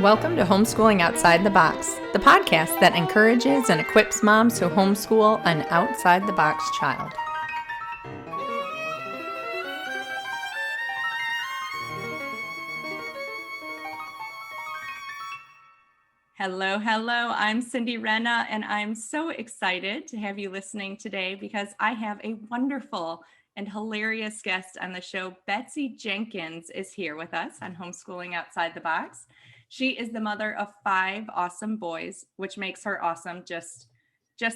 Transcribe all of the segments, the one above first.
Welcome to Homeschooling Outside the Box, the podcast that encourages and equips moms to homeschool an outside-the-box child. Hello, I'm Cindy Renna, and I'm so excited to have you listening today because I have a wonderful and hilarious guest on the show. Betsy Jenkins is here with us on Homeschooling Outside the Box. She is the mother of 5 awesome boys, which makes her awesome. Just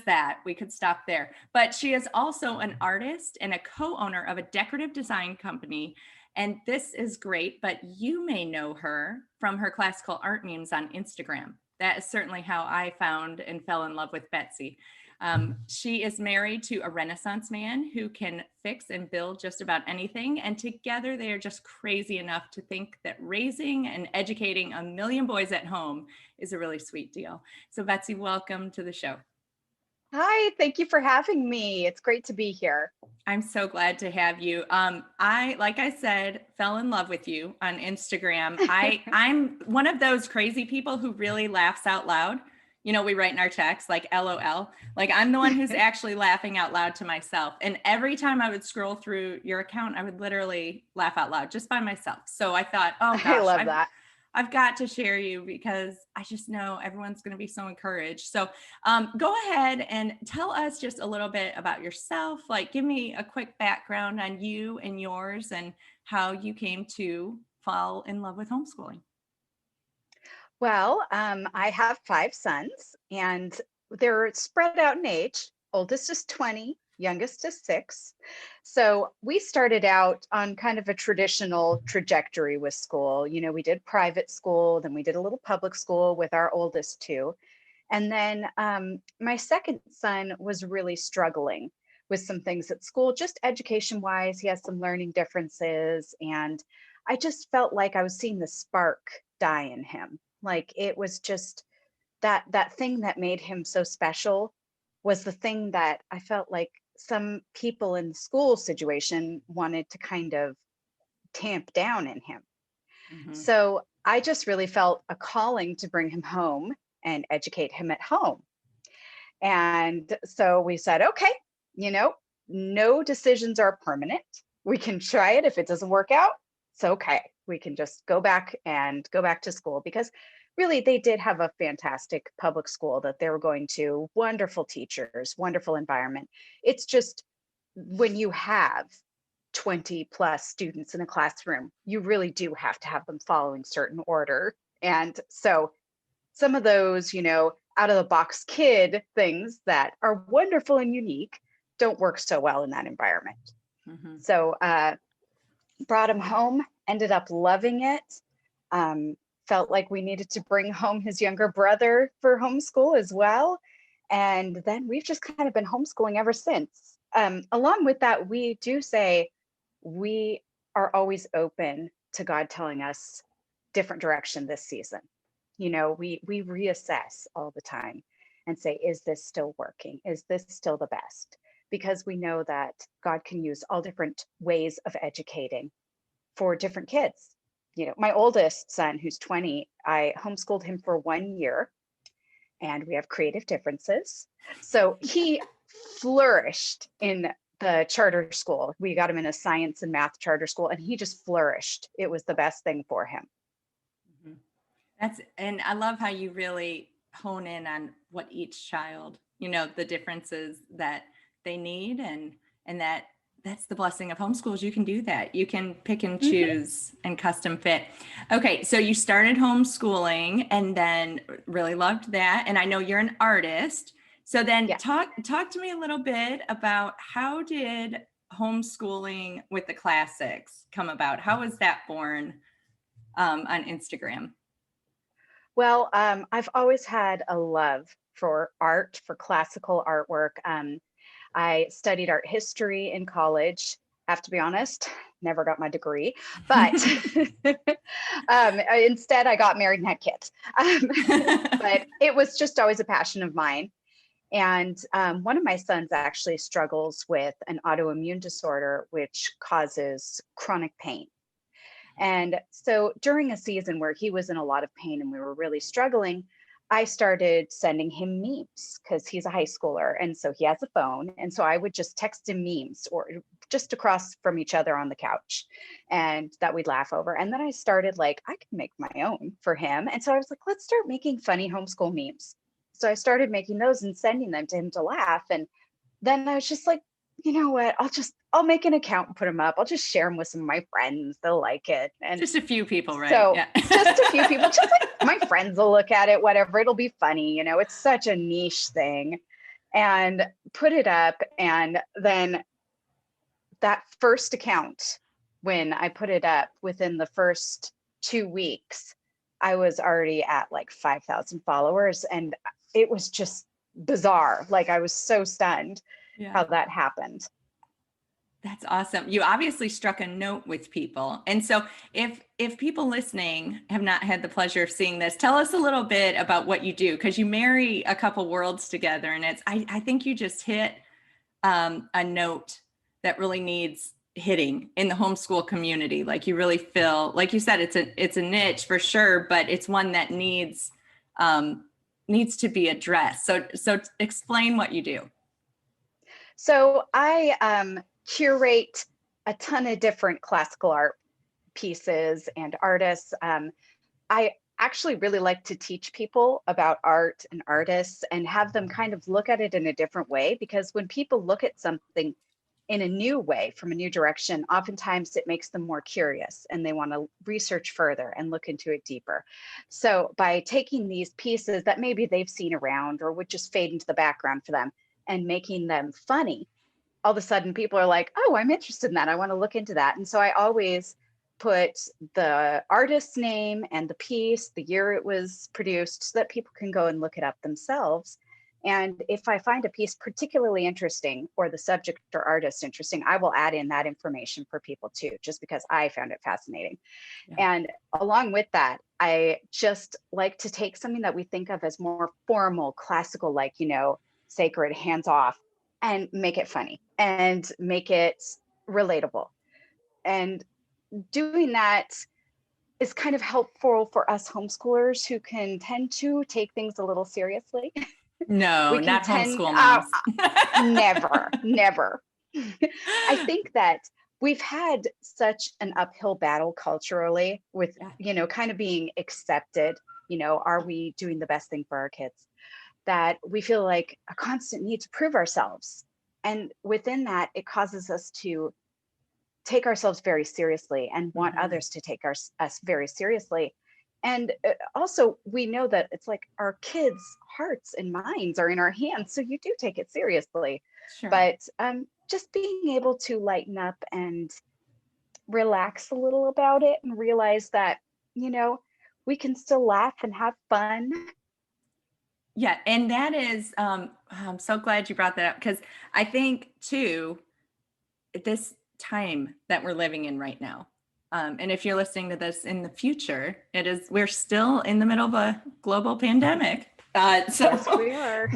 that. We could stop there. But she is also an artist and a co-owner of a decorative design company. And this is great, but you may know her from her classical art memes on Instagram. That is certainly how I found and fell in love with Betsy. She is married to a Renaissance man who can fix and build just about anything. And together they are just crazy enough to think that raising and educating 1 million boys at home is a really sweet deal. So Betsy, welcome to the show. Hi, thank you for having me. It's great to be here. I'm so glad to have you. Like I said, fell in love with you on Instagram. I'm one of those crazy people who really laughs out loud. You know, we write in our text like LOL. Like I'm the one who's actually laughing out loud to myself. And every time I would scroll through your account, I would literally laugh out loud just by myself. So I thought, oh gosh, I love that. I've got to share you because I just know everyone's going to be so encouraged. So go ahead and tell us just a little bit about yourself. Like give me a quick background on you and yours and how you came to fall in love with homeschooling. Well, I have 5 sons and they're spread out in age. Oldest is 20, youngest is 6. So we started out on kind of a traditional trajectory with school. You know, we did private school, then we did a little public school with our oldest 2. And then my second son was really struggling with some things at school, just education wise. He has some learning differences. And I just felt like I was seeing the spark die in him. Like it was just that thing that made him so special was the thing that I felt like some people in the school situation wanted to kind of tamp down in him. Mm-hmm. So I just really felt a calling to bring him home and educate him at home. And so we said, okay, you know, no decisions are permanent. We can try it. If it doesn't work out, it's okay. We can just go back to school because really they did have a fantastic public school that they were going to, wonderful teachers, wonderful environment. It's just when you have 20 plus students in a classroom, you really do have to have them following certain order. And so some of those, you know, out of the box kid things that are wonderful and unique don't work so well in that environment. Mm-hmm. So brought him home, ended up loving it. Felt like we needed to bring home his younger brother for homeschool as well. And then we've just kind of been homeschooling ever since. Along with that, we do say we are always open to God telling us different direction this season. You know, we reassess all the time and say, is this still working? Is this still the best? Because we know that God can use all different ways of educating for different kids. You know, my oldest son, who's 20, I homeschooled him for 1 year and we have creative differences. So he flourished in the charter school. We got him in a science and math charter school and he just flourished. It was the best thing for him. And I love how you really hone in on what each child, you know, the differences that they need and that's the blessing of homeschools. You can do that. You can pick and choose and custom fit. Okay. So you started homeschooling and then really loved that. And I know you're an artist. So then talk to me a little bit about how did homeschooling with the classics come about? How was that born on Instagram? Well, I've always had a love for art, for classical artwork. I studied art history in college. I have to be honest, never got my degree, but instead I got married and had kids. But it was just always a passion of mine. And one of my sons actually struggles with an autoimmune disorder, which causes chronic pain. And so during a season where he was in a lot of pain and we were really struggling, I started sending him memes because he's a high schooler. And so he has a phone. And so I would just text him memes or just across from each other on the couch and that we'd laugh over. And then I started like, I can make my own for him. And so I was like, let's start making funny homeschool memes. So I started making those and sending them to him to laugh. And then I was just like, you know what? I'll make an account and put them up. I'll just share them with some of my friends. They'll like it. And Just a few people, right? so Yeah. just a few people, just like my friends will look at it, whatever. It'll be funny. You know, it's such a niche thing. And put it up. And then that first account, when I put it up within the first 2 weeks, I was already at like 5,000 followers. And it was just bizarre. Like I was so stunned Yeah. how that happened. That's awesome. You obviously struck a note with people. And so if people listening have not had the pleasure of seeing this, tell us a little bit about what you do, because you marry a couple worlds together. And I think you just hit a note that really needs hitting in the homeschool community. Like you really feel, like you said, it's a niche for sure, but it's one that needs to be addressed. So explain what you do. So I curate a ton of different classical art pieces and artists. I actually really like to teach people about art and artists and have them kind of look at it in a different way, because when people look at something in a new way, from a new direction, oftentimes it makes them more curious and they want to research further and look into it deeper. So by taking these pieces that maybe they've seen around or would just fade into the background for them and making them funny, all of a sudden people are like, oh, I'm interested in that. I want to look into that. And so I always put the artist's name and the piece, the year it was produced, so that people can go and look it up themselves. And if I find a piece particularly interesting or the subject or artist interesting, I will add in that information for people too, just because I found it fascinating. Yeah. And along with that, I just like to take something that we think of as more formal, classical, like, you know, sacred, hands off, and make it funny and make it relatable. And doing that is kind of helpful for us homeschoolers who can tend to take things a little seriously. No, We can not tend, homeschool moms. never. I think that we've had such an uphill battle culturally with, you know, kind of being accepted, you know, are we doing the best thing for our kids? That we feel like a constant need to prove ourselves. And within that, it causes us to take ourselves very seriously and want others to take us very seriously. And also, we know that it's like our kids' hearts and minds are in our hands. So you do take it seriously. Sure. But just being able to lighten up and relax a little about it and realize that, you know, we can still laugh and have fun. Yeah. And that is, I'm so glad you brought that up, because I think too, this time that we're living in right now, and if you're listening to this in the future, we're still in the middle of a global pandemic. So Yes, we are.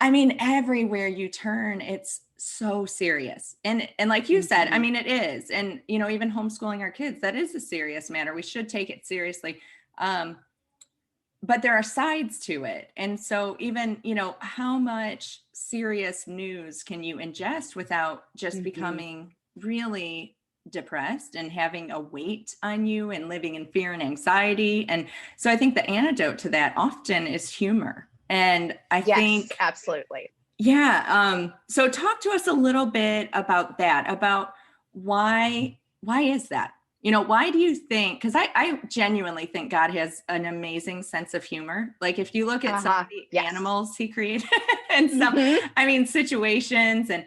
I mean, everywhere you turn, it's so serious. And like you said, I mean, it is. And, you know, even homeschooling our kids, that is a serious matter. We should take it seriously. But there are sides to it. And so even, you know, how much serious news can you ingest without just becoming really depressed and having a weight on you and living in fear and anxiety? And so I think the antidote to that often is humor. And I think, absolutely. Yeah. So talk to us a little bit about that, about why is that? You know, why do you think, because I genuinely think God has an amazing sense of humor. Like if you look at some of the animals he created and some, I mean, situations, and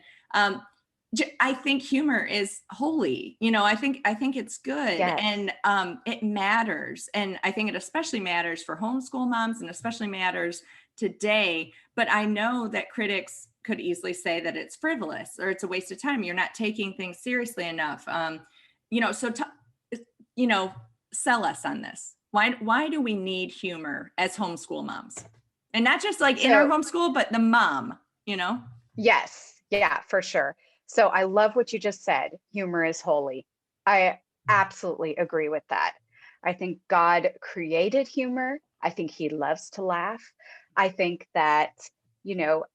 I think humor is holy. You know, I think it's good, and it matters. And I think it especially matters for homeschool moms, and especially matters today. But I know that critics could easily say that it's frivolous or it's a waste of time. You're not taking things seriously enough. You know, so you know, sell us on this. Why do we need humor as homeschool moms? And not just like in our homeschool, but the mom, you know? Yes. Yeah, for sure. So I love what you just said. Humor is holy. I absolutely agree with that. I think God created humor. I think he loves to laugh. I think that, you know,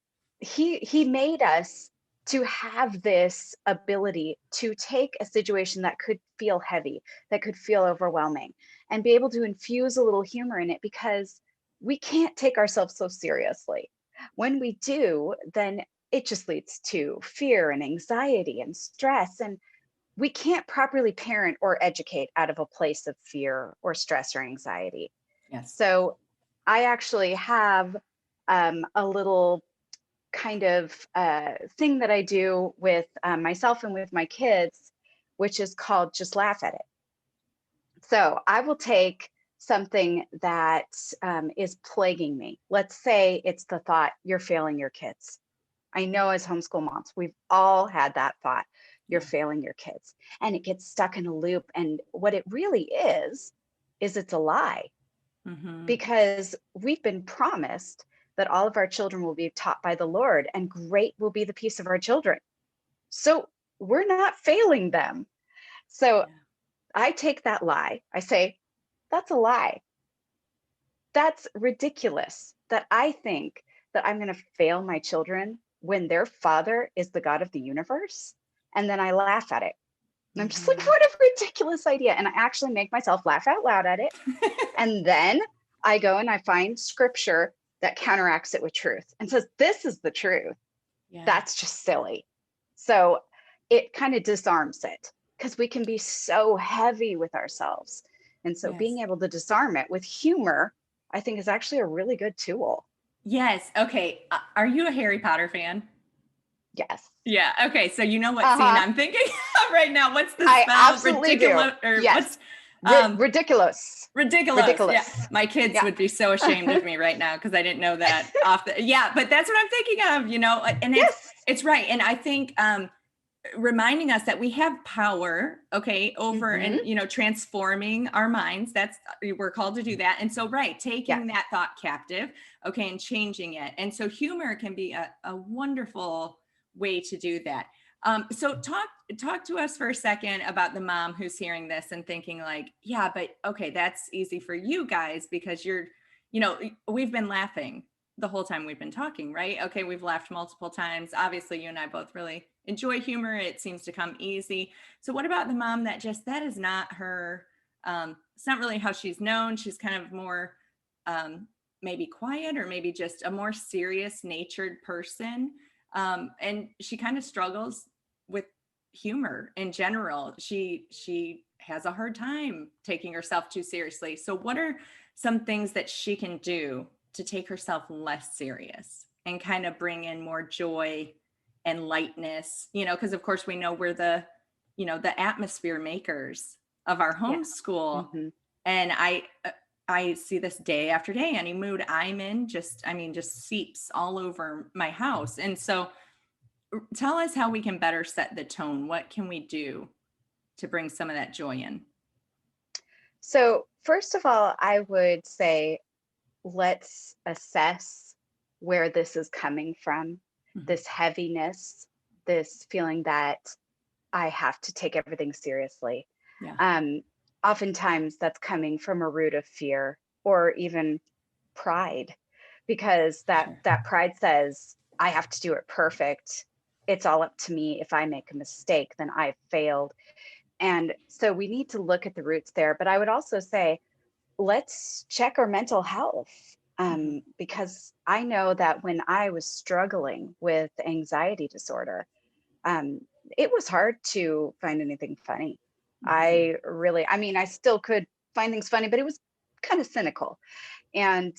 he made us to have this ability to take a situation that could feel heavy, that could feel overwhelming, and be able to infuse a little humor in it, because we can't take ourselves so seriously. When we do, then it just leads to fear and anxiety and stress, and we can't properly parent or educate out of a place of fear or stress or anxiety. Yes. So I actually have a little kind of thing that I do with myself and with my kids, which is called just laugh at it. So I will take something that is plaguing me. Let's say it's the thought, you're failing your kids. I know as homeschool moms, we've all had that thought, you're Yeah. failing your kids. And it gets stuck in a loop. And what it really is it's a lie, Mm-hmm. because we've been promised that all of our children will be taught by the Lord and great will be the peace of our children. So we're not failing them. So Yeah. I take that lie, I say, that's a lie. That's ridiculous that I think that I'm going to fail my children when their father is the God of the universe. And then I laugh at it. And I'm just like, Mm-hmm. what a ridiculous idea. And I actually make myself laugh out loud at it. And then I go and I find scripture that counteracts it with truth and says, this is the truth. Yeah. That's just silly. So it kind of disarms it, because we can be so heavy with ourselves. And so being Yes. able to disarm it with humor, I think, is actually a really good tool. Yes. Okay. Are you a Harry Potter fan? Yes. Yeah. Okay. So you know what scene Uh-huh. I'm thinking of right now? What's the I spell? absolutely do. Ridiculous or Yes. what's um Ridiculous. ridiculous. Yeah. Ridiculous. My kids Yeah. would be so ashamed of me right now because I didn't know that off the yeah, but that's what I'm thinking of, and Yes. it's right. And I think reminding us that we have power, okay, over Mm-hmm. and transforming our minds. That's we're called to do that. And so right, taking Yes. that thought captive, okay, and changing it. And so humor can be a wonderful way to do that. So talk to us for a second about the mom who's hearing this and thinking like, yeah, but okay, that's easy for you guys because we've been laughing the whole time we've been talking, right? Okay, we've laughed multiple times. Obviously, you and I both really enjoy humor. It seems to come easy. So what about the mom that is not her, it's not really how she's known. She's kind of more maybe quiet or maybe just a more serious natured person. And she kind of struggles with humor in general. She has a hard time taking herself too seriously. So what are some things that she can do to take herself less serious and kind of bring in more joy and lightness, because of course we know we're the atmosphere makers of our Yeah. homeschool. Mm-hmm. And I see this day after day. Any mood I'm in just seeps all over my house. And so tell us how we can better set the tone. What can we do to bring some of that joy in? So, first of all, I would say, let's assess where this is coming from, Mhm. this heaviness, this feeling that I have to take everything seriously. Yeah. Um, Oftentimes that's coming from a root of fear or even pride, because that Sure. that pride says, I have to do it perfect. It's all up to me. If I make a mistake, then I've failed. And so we need to look at the roots there. But I would also say, let's check our mental health. Mhm. Because I know that when I was struggling with anxiety disorder, um, it was hard to find anything funny. Mhm. I mean, I still could find things funny, but it was kind of cynical. And,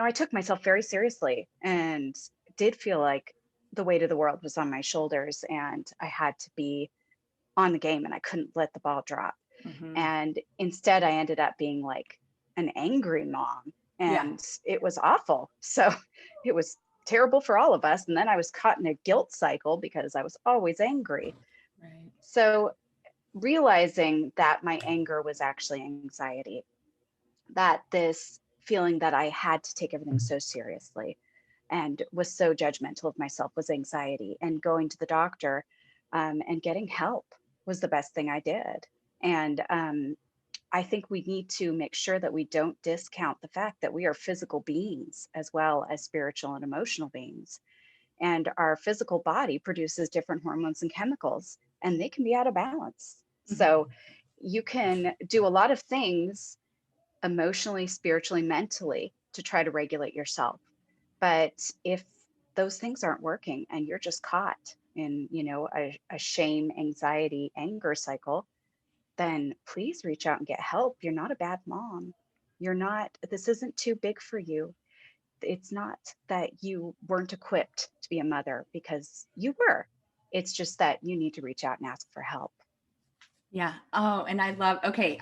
I took myself very seriously and did feel like the weight of the world was on my shoulders and I had to be on the game and I couldn't let the ball drop. Mhm. And instead, I ended up being like an angry mom, Yeah. and it was awful. So it was terrible for all of us. And then I was caught in a guilt cycle because I was always angry. Right. So realizing that my anger was actually anxiety, that this feeling that I had to take everything so seriously and was so judgmental of myself was anxiety, and going to the doctor and getting help. was the best thing I did. And I think we need to make sure that we don't discount the fact that we are physical beings as well as spiritual and emotional beings. And our physical body produces different hormones and chemicals, and they can be out of balance. So you can do a lot of things emotionally, spiritually, mentally to try to regulate yourself. But if those things aren't working and you're just caught in, a shame, anxiety, anger cycle, then please reach out and get help. You're not a bad mom. This isn't too big for you. It's not that you weren't equipped to be a mother, because you were. It's just that you need to reach out and ask for help. Yeah. Oh, and okay,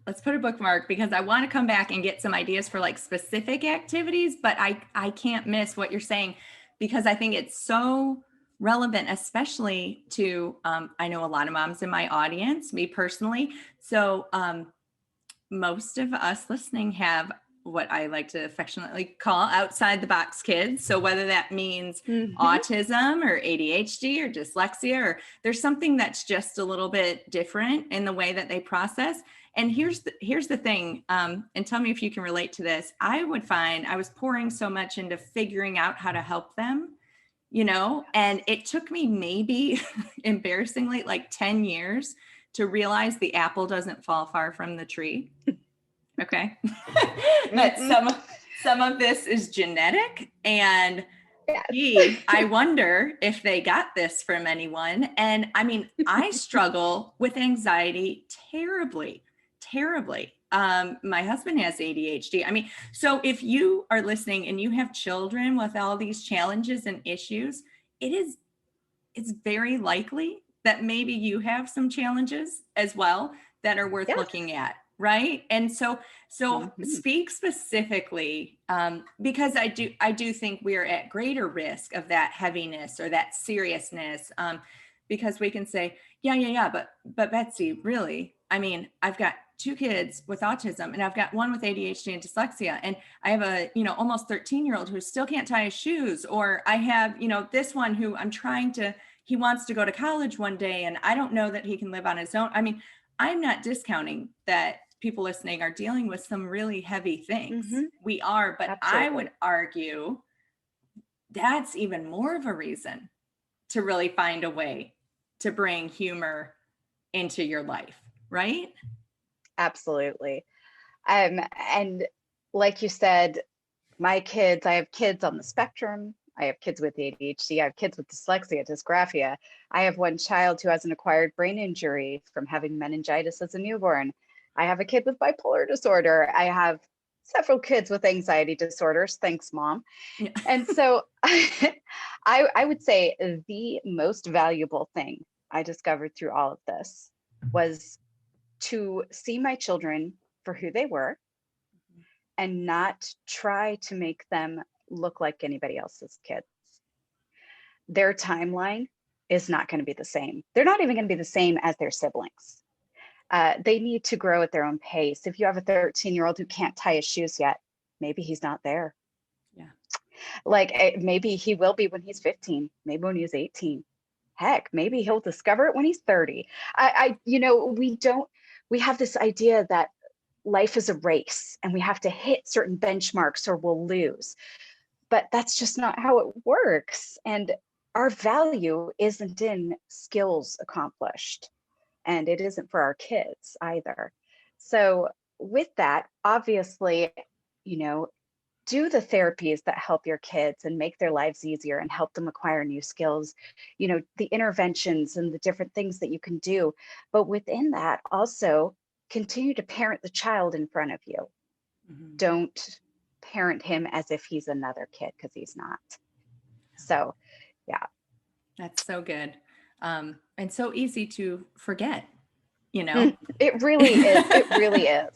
let's put a bookmark, because I want to come back and get some ideas for like specific activities, but I can't miss what you're saying, because I think it's so relevant, especially to, I know a lot of moms in my audience, me personally. So most of us listening have what I like to affectionately call outside the box kids. So whether that means autism or ADHD or dyslexia, or there's something that's just a little bit different in the way that they process. And here's the thing, and tell me if you can relate to this. I would find I was pouring so much into figuring out how to help them, and it took me maybe embarrassingly like 10 years to realize the apple doesn't fall far from the tree. Okay. That some of this is genetic, and gee, I wonder if they got this from anyone. And I mean, I struggle with anxiety terribly. My husband has ADHD. I mean, so if you are listening and you have children with all these challenges and issues, it's very likely that maybe you have some challenges as well that are worth looking at. Right. And so speak specifically, because I do think we're at greater risk of that heaviness or that seriousness, because we can say, but Betsy, really, I mean, I've got 2 kids with autism, and I've got one with ADHD and dyslexia, and I have a, almost 13-year-old who still can't tie his shoes, or I have, this one who he wants to go to college one day, and I don't know that he can live on his own. I mean, I'm not discounting that people listening are dealing with some really heavy things. We are, but absolutely. I would argue that's even more of a reason to really find a way to bring humor into your life, right? Absolutely. And like you said, I have kids on the spectrum. I have kids with ADHD. I have kids with dyslexia, dysgraphia. I have one child who has an acquired brain injury from having meningitis as a newborn. I have a kid with bipolar disorder. I have several kids with anxiety disorders. Thanks, Mom. Yeah. And so I would say the most valuable thing I discovered through all of this was to see my children for who they were and not try to make them look like anybody else's kids. Their timeline is not going to be the same. They're not even going to be the same as their siblings. They need to grow at their own pace. If you have a 13-year-old who can't tie his shoes yet, maybe he's not there. Yeah. Like maybe he will be when he's 15, maybe when he's 18. Heck, maybe he'll discover it when he's 30. We have this idea that life is a race and we have to hit certain benchmarks or we'll lose. But that's just not how it works. And our value isn't in skills accomplished. And it isn't for our kids either. So with that, obviously, do the therapies that help your kids and make their lives easier and help them acquire new skills, the interventions and the different things that you can do. But within that, also continue to parent the child in front of you. Don't parent him as if he's another kid, because he's not. So, yeah. That's so good. And so easy to forget, It really is. It really is.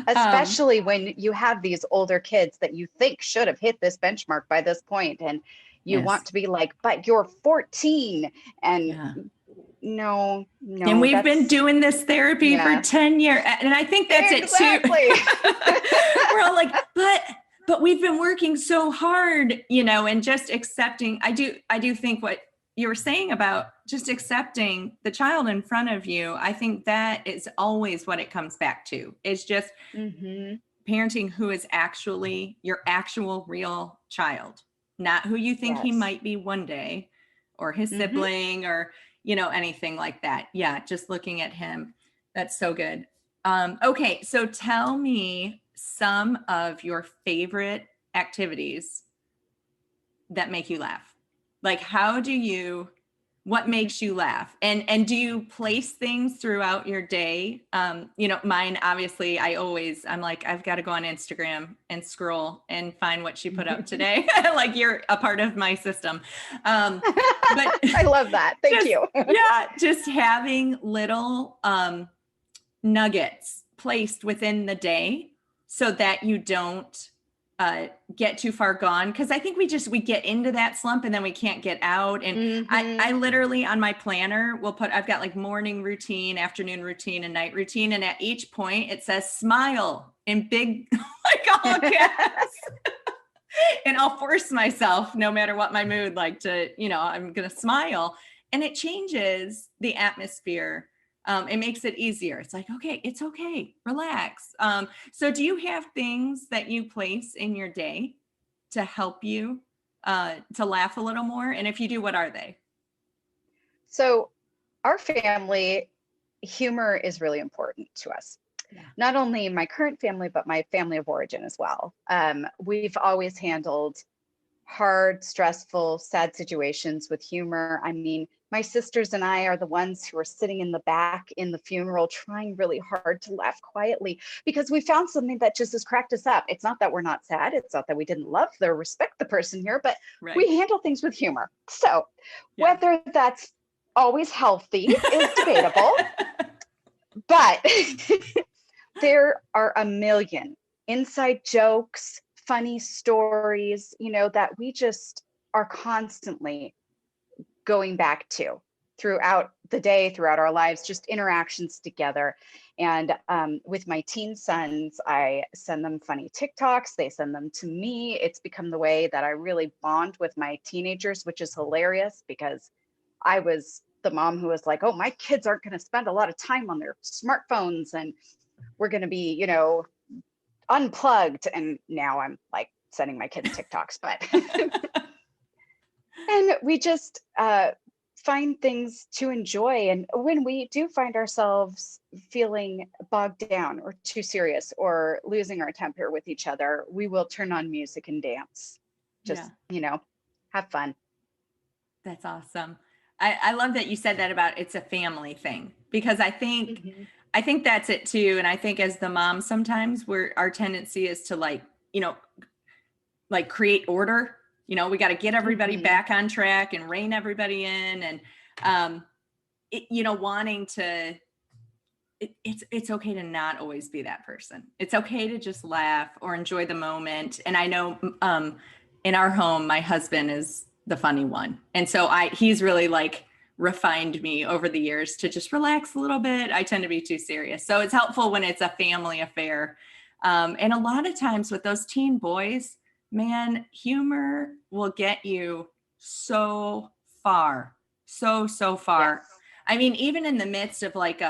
Especially when you have these older kids that you think should have hit this benchmark by this point, and you want to be like, but you're 14. And no. And we've been doing this therapy for 10 years. And I think that's it too. We're all like, but we've been working so hard, and just accepting. I do think what you were saying about just accepting the child in front of you, I think that is always what it comes back to. It's just Mm-hmm. parenting who is actually your actual real child, not who you think he Yes. might be one day or his Mm-hmm. sibling or, anything like that. Yeah, just looking at him. That's so good. Okay, so tell me some of your favorite activities that make you laugh. Like, what makes you laugh? And do you place things throughout your day? Mine, obviously, I'm like, I've got to go on Instagram and scroll and find what she put up today. Like, you're a part of my system. But I love that. Thank just, you. yeah, just having little nuggets placed within the day so that you don't get too far gone, because I think we get into that slump and then we can't get out. And I Mm-hmm. literally on my planner will I've got like morning routine, afternoon routine, and night routine, and at each point it says smile in big like all caps. And I'll force myself, no matter what my mood, like to, I'm gonna smile, and it changes the atmosphere. It makes it easier. It's like, okay, it's okay, relax. So do you have things that you place in your day to help you to laugh a little more? And if you do, what are they? So, our family, humor is really important to us. Yeah. Not only my current family, but my family of origin as well. We've always handled hard, stressful, sad situations with humor. I mean, my sisters and I are the ones who are sitting in the back in the funeral trying really hard to laugh quietly because we found something that just has cracked us up. It's not that we're not sad. It's not that we didn't love or respect the person here, but Right. we handle things with humor. So Yeah. whether that's always healthy is debatable, but there are a million inside jokes, funny stories, that we just are constantly going back to throughout the day, throughout our lives, just interactions together. And with my teen sons, I send them funny TikToks. They send them to me. It's become the way that I really bond with my teenagers, which is hilarious because I was the mom who was like, oh, my kids aren't going to spend a lot of time on their smartphones and we're going to be, unplugged. And now I'm like sending my kids TikToks, but and we just find things to enjoy. And when we do find ourselves feeling bogged down or too serious or losing our temper with each other, we will turn on music and dance. Yeah. Just, have fun. That's awesome. I love that you said that about it's a family thing, because Mhm. I think that's it too. And I think as the mom, sometimes our tendency is to like create order. We got to get everybody Mhm. back on track and rein everybody in. And, wanting to, it's okay to not always be that person. It's okay to just laugh or enjoy the moment. And I know, in our home, my husband is the funny one. And so he's really like refined me over the years to just relax a little bit. I tend to be too serious. So it's helpful when it's a family affair. And a lot of times with those teen boys, man, humor will get you so far, so far. Yes. I mean, even in the midst of like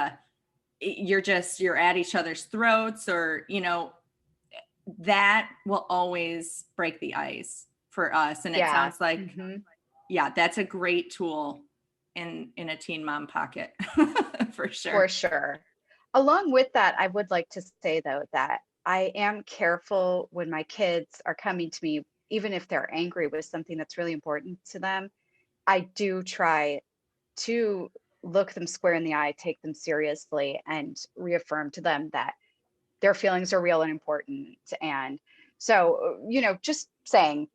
you're at each other's throats, or that will always break the ice for us. And it Yeah. sounds like, Mhm. yeah, that's a great tool in a teen mom pocket for For sure. sure. Along with that, I would like to say though that I am careful when my kids are coming to me, even if they're angry with something that's really important to them. I do try to look them square in the eye, take them seriously, and reaffirm to them that their feelings are real and important. And so, just saying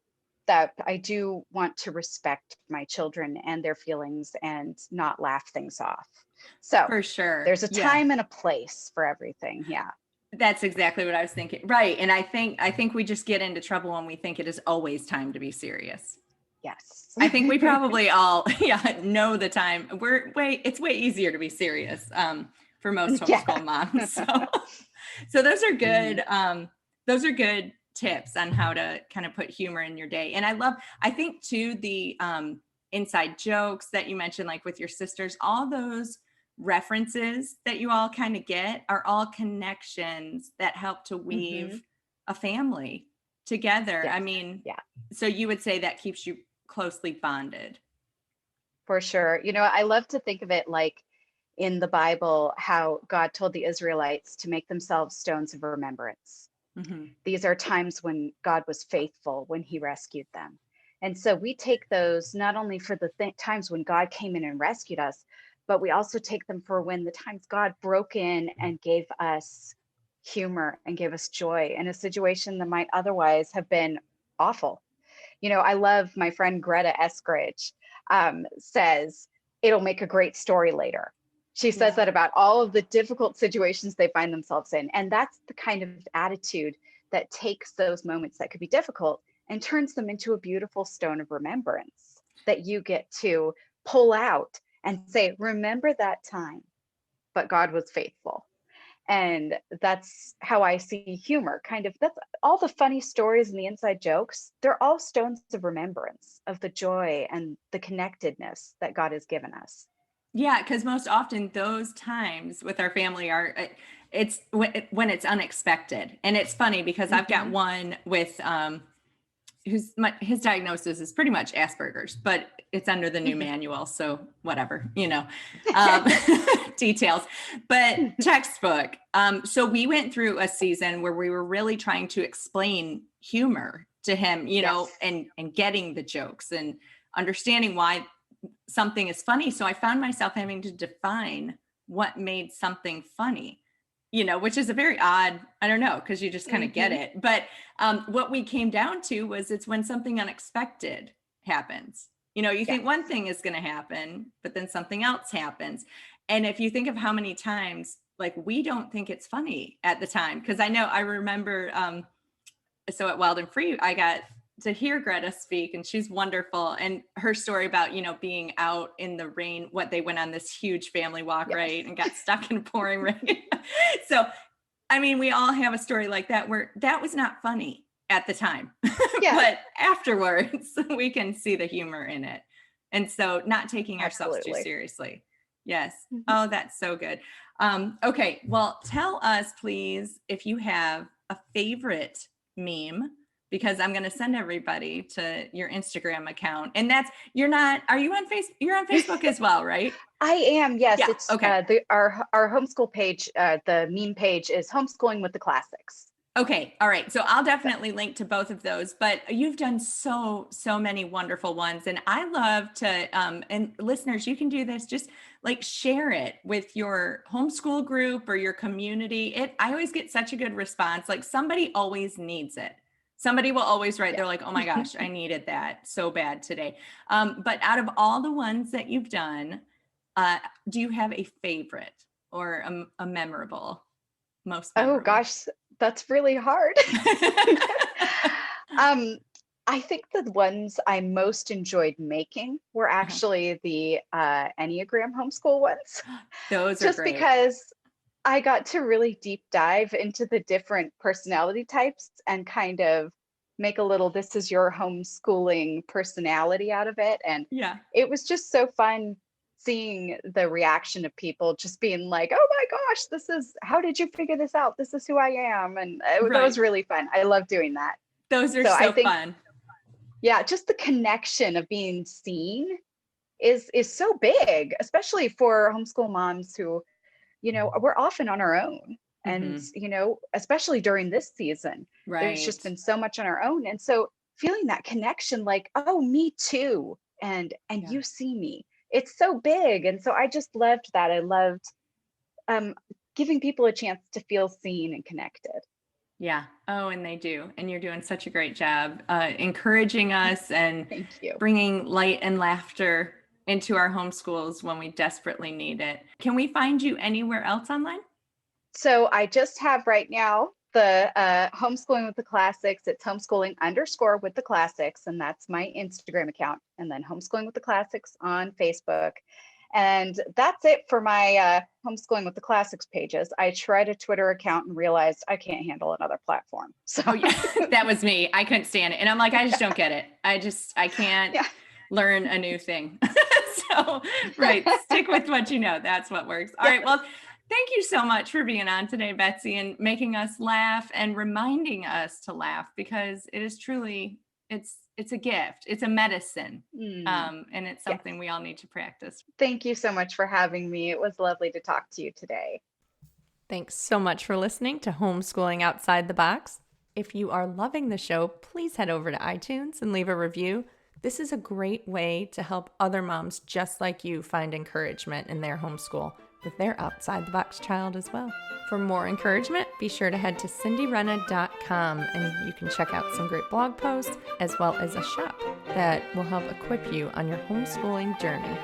that I do want to respect my children and their feelings and not laugh things off. So For sure. there's a Yeah. time and a place for everything. Yeah. That's exactly what I was thinking. Right. And I think we just get into trouble when we think it is always time to be serious. Yes. I think we probably all, yeah, know the time. It's way easier to be serious for most Yeah. homeschool moms. So those are Mhm. good. Those are good tips on how to kind of put humor in your day. And I think too, inside jokes that you mentioned, like with your sisters, all those references that you all kind of get are all connections that help to weave a family together. Yes. I mean, Yeah, so you would say that keeps you closely bonded. for sure. I love to think of it like in the Bible, how God told the Israelites to make themselves stones of remembrance. Mm-hmm. These are times when God was faithful, when he rescued them. And so we take those not only for the times when God came in and rescued us, but we also take them for when the times God broke in and gave us humor and gave us joy in a situation that might otherwise have been awful. I love my friend Greta Eskridge says, it'll make a great story later. She says that about all of the difficult situations they find themselves in. And that's the kind of attitude that takes those moments that could be difficult and turns them into a beautiful stone of remembrance that you get to pull out and say, remember that time, but God was faithful. And that's how I see humor. Kind of, that's all the funny stories and the inside jokes. They're all stones of remembrance of the joy and the connectedness that God has given us. Yeah, because most often those times with our family are it's when it's unexpected. And it's funny because I've got one with his diagnosis is pretty much Asperger's, but it's under the new manual, so whatever, um, details, but textbook. So we went through a season where we were really trying to explain humor to him, Yes. and getting the jokes and understanding why something is funny. So I found myself having to define what made something funny, which is a very odd, I don't know, because you just kind of get it. But what we came down to was it's when something unexpected happens. You think one thing is going to happen, but then something else happens. And if you think of how many times, like, we don't think it's funny at the time, because I remember, so at Wild and Free, I got to hear Greta speak, and she's wonderful. And her story about, being out in the rain, they went on this huge family walk, right? And got stuck in pouring rain. So, I mean, we all have a story like that where that was not funny at the time, but afterwards we can see the humor in it. And so not taking ourselves too seriously. Yes. Oh, that's so good. Okay. Well, tell us, please, if you have a favorite meme, because I'm going to send everybody to your Instagram account. And are you on Facebook? You're on Facebook as well, right? I am. Yes. Yeah, It's okay. our homeschool page. The meme page is Homeschooling with the Classics. Okay. All right. So I'll definitely link to both of those, but you've done so many wonderful ones. And I love to, and listeners, you can do this, just like share it with your homeschool group or your community. I always get such a good response. Like, somebody always needs it. Somebody will always write, they're like, oh my gosh, I needed that so bad today. But out of all the ones that you've done, do you have a favorite or a memorable, most memorable? Oh gosh, that's really hard. I think the ones I most enjoyed making were actually the Enneagram homeschool ones. Those are just great. because I got to really deep dive into the different personality types and kind of make a little this is your homeschooling personality out of it. And it was just so fun seeing the reaction of people just being like, oh my gosh, how did you figure this out? This is who I am. And that was really fun. I love doing that. Those are so fun. Yeah, just the connection of being seen is so big, especially for homeschool moms who, we're often on our own. And, especially during this season, there's just been so much on our own. And so feeling that connection, like, oh, me too. And you see me, it's so big. And so I just loved that. I loved giving people a chance to feel seen and connected. Yeah. Oh, and they do. And you're doing such a great job encouraging us and Thank you. Bringing light and laughter into our homeschools when we desperately need it. Can we find you anywhere else online? So I just have right now the Homeschooling with the Classics. It's homeschooling_ with the Classics. And that's my Instagram account. And then Homeschooling with the Classics on Facebook. And that's it for my Homeschooling with the Classics pages. I tried a Twitter account and realized I can't handle another platform. So that was me. I couldn't stand it. And I'm like, I just don't get it. I can't. learn a new thing. So, right, stick with what you know. That's what works. All right. Well, thank you so much for being on today, Betsy, and making us laugh and reminding us to laugh, because it is truly, it's a gift. It's a medicine. And it's something Yes. we all need to practice. Thank you so much for having me. It was lovely to talk to you today. Thanks so much for listening to Homeschooling Outside the Box. If you are loving the show, please head over to iTunes and leave a review. This is a great way to help other moms just like you find encouragement in their homeschool with their outside the box child as well. For more encouragement, be sure to head to cindyrenna.com and you can check out some great blog posts as well as a shop that will help equip you on your homeschooling journey.